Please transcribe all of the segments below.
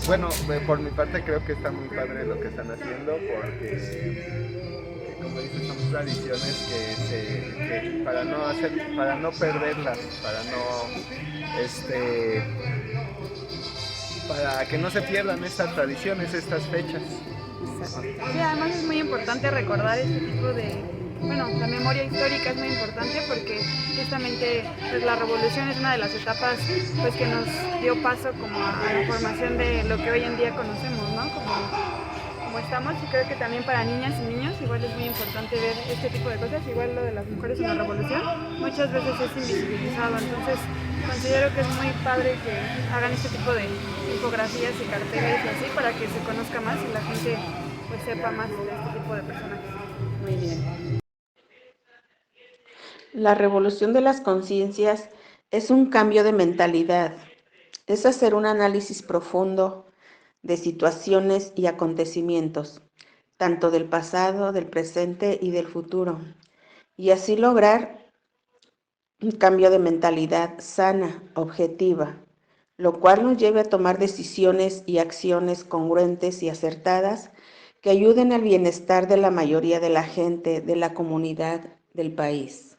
bueno, por mi parte creo que está muy padre lo que están haciendo porque como dices, son tradiciones que para no perderlas, este, para que no se pierdan estas tradiciones, estas fechas. Exacto. Sí, además es muy importante recordar este tipo de, bueno, la memoria histórica es muy importante porque justamente pues, la revolución es una de las etapas pues que nos dio paso como a la formación de lo que hoy en día conocemos, ¿no? Como estamos, y creo que también para niñas y niños igual es muy importante ver este tipo de cosas, igual lo de las mujeres en la revolución muchas veces es invisibilizado, entonces considero que es muy padre que hagan este tipo de infografías y carteles y así para que se conozca más y la gente pues sepa más de este tipo de personajes. Muy bien. La revolución de las conciencias es un cambio de mentalidad, es hacer un análisis profundo de situaciones y acontecimientos, tanto del pasado, del presente y del futuro, y así lograr un cambio de mentalidad sana, objetiva, lo cual nos lleve a tomar decisiones y acciones congruentes y acertadas que ayuden al bienestar de la mayoría de la gente, de la comunidad, del país.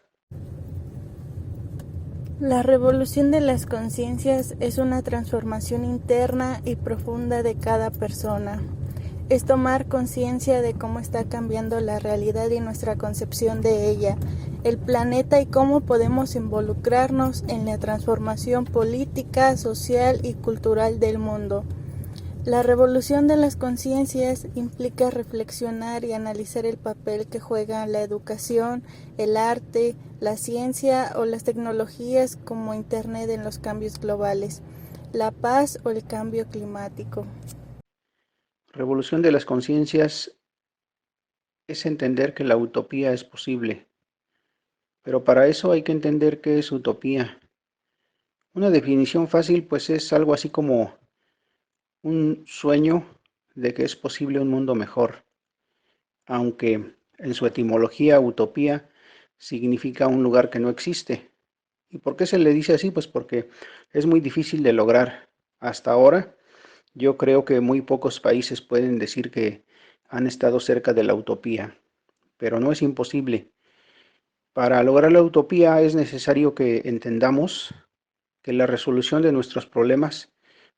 La revolución de las conciencias es una transformación interna y profunda de cada persona. Es tomar conciencia de cómo está cambiando la realidad y nuestra concepción de ella, el planeta y cómo podemos involucrarnos en la transformación política, social y cultural del mundo. La revolución de las conciencias implica reflexionar y analizar el papel que juegan la educación, el arte, la ciencia o las tecnologías como Internet en los cambios globales, la paz o el cambio climático. Revolución de las conciencias es entender que la utopía es posible, pero para eso hay que entender qué es utopía. Una definición fácil pues es algo así como un sueño de que es posible un mundo mejor, aunque en su etimología utopía significa un lugar que no existe. ¿Y por qué se le dice así? Pues porque es muy difícil de lograr. Hasta ahora, yo creo que muy pocos países pueden decir que han estado cerca de la utopía, pero no es imposible. Para lograr la utopía es necesario que entendamos que la resolución de nuestros problemas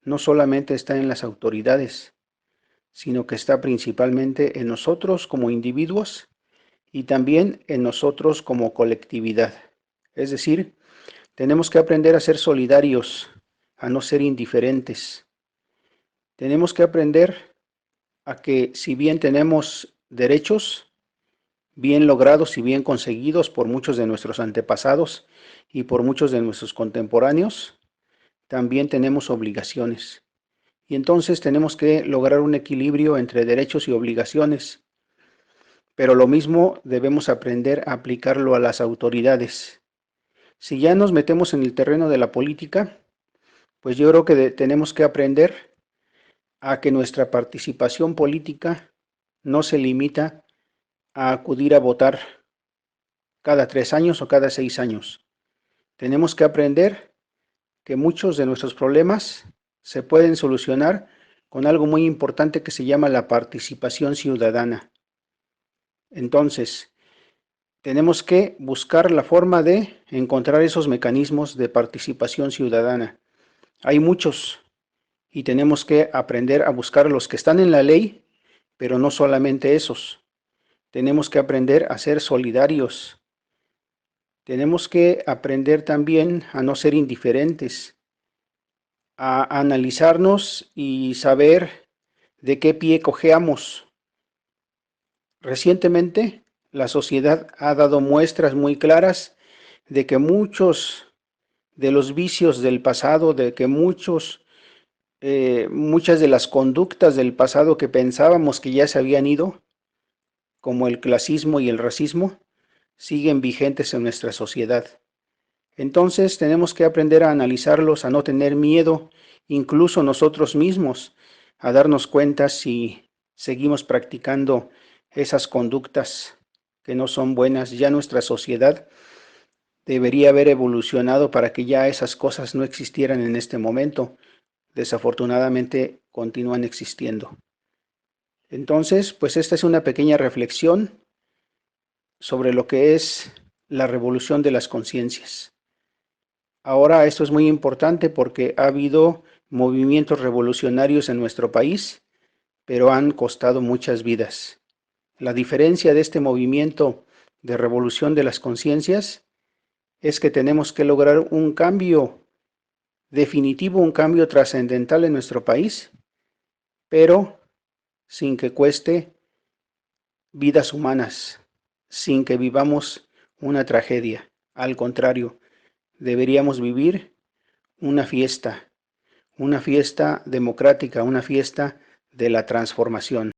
no solamente está en las autoridades, sino que está principalmente en nosotros como individuos y también en nosotros como colectividad. Es decir, tenemos que aprender a ser solidarios, a no ser indiferentes. Tenemos que aprender a que si bien tenemos derechos, bien logrados y bien conseguidos por muchos de nuestros antepasados y por muchos de nuestros contemporáneos, también tenemos obligaciones. Y entonces tenemos que lograr un equilibrio entre derechos y obligaciones, pero lo mismo debemos aprender a aplicarlo a las autoridades. Si ya nos metemos en el terreno de la política, pues yo creo que tenemos que aprender a que nuestra participación política no se limita a acudir a votar cada 3 años o cada 6 años. Tenemos que aprender que muchos de nuestros problemas se pueden solucionar con algo muy importante que se llama la participación ciudadana. Entonces, tenemos que buscar la forma de encontrar esos mecanismos de participación ciudadana. Hay muchos y tenemos que aprender a buscar los que están en la ley, pero no solamente esos. Tenemos que aprender a ser solidarios. Tenemos que aprender también a no ser indiferentes, a analizarnos y saber de qué pie cojeamos. Recientemente, la sociedad ha dado muestras muy claras de que muchos de los vicios del pasado, de que muchas de las conductas del pasado que pensábamos que ya se habían ido, como el clasismo y el racismo, siguen vigentes en nuestra sociedad. Entonces tenemos que aprender a analizarlos, a no tener miedo, incluso nosotros mismos, a darnos cuenta si seguimos practicando esas conductas que no son buenas. Ya nuestra sociedad debería haber evolucionado para que ya esas cosas no existieran en este momento. Desafortunadamente continúan existiendo. Entonces, pues esta es una pequeña reflexión sobre lo que es la revolución de las conciencias. Ahora esto es muy importante porque ha habido movimientos revolucionarios en nuestro país, pero han costado muchas vidas. La diferencia de este movimiento de revolución de las conciencias es que tenemos que lograr un cambio definitivo, un cambio trascendental en nuestro país, pero sin que cueste vidas humanas, sin que vivamos una tragedia. Al contrario, deberíamos vivir una fiesta democrática, una fiesta de la transformación.